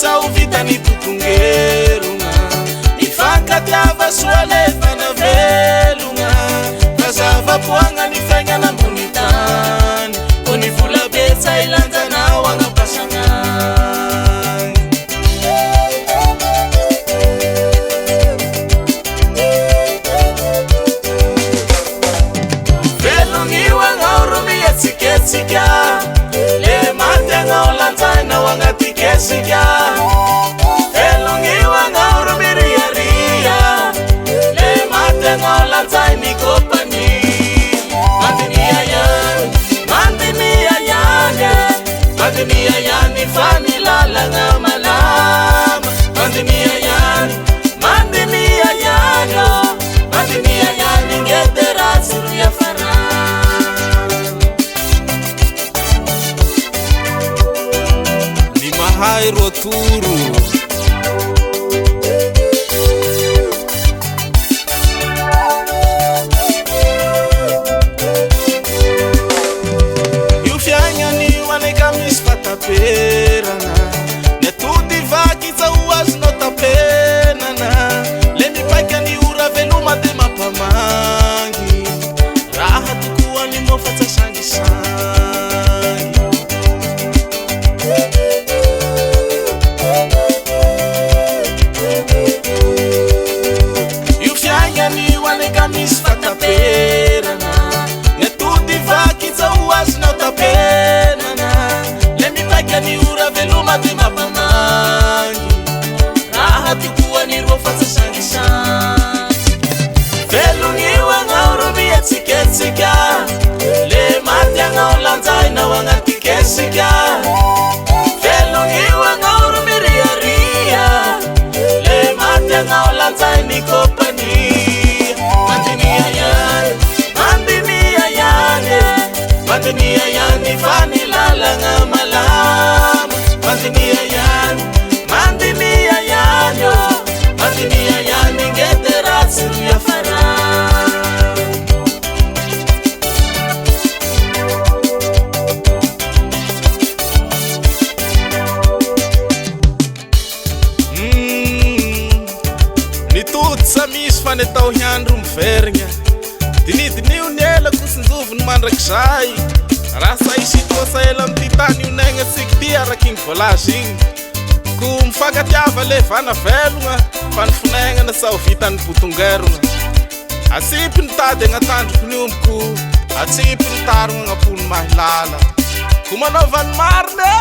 sa vitany totongerona ifankatiava soa lefana velona fazavapoagna ny fiaignana ambony tany ko ny vola betsa ilanjanao agnapasagna velogniwa agnao ro mietsiketsika le maty agnao lanjainao agnatikesika velogniwa agnao ro miriaria le maty agnao lanjainy kopany mandinia yani mandinia yani fany lalagna malama mandinia yani mandinia yani ngederasiru ya fara ni mahai roturu perana ne tutti vaki za uas nota penana le mi paikani ura veluma de mapamangi raha tukua ni mofata sangi sangi yufianya ni wane kamis fata perana ne tutti vaki za uas nota penana ni ura veluma de mapamangi raha tukua ni rofasa sangi sangi velungiwa ngauro mietsiketsika le mati angao lanzaina wangatikesika velungiwa ngauro miriaria le mati angao lanzaini kopani mandinia yani fani lalanga malama mandinia yani ngederasiru ya fara ni tudo samis fane tau hiandro mverigna dinidiniu nela kusinzuvny mandrakizay raha saisitosa ela mititany unegna siktia raky igny volage igny ko mifakatiava le vana velogna fa ny finegnana sao vitany botongerona asipy ny tady agnatandroko ny omboko atsipy ny tarogna agnapony mahilala ko manaovany marine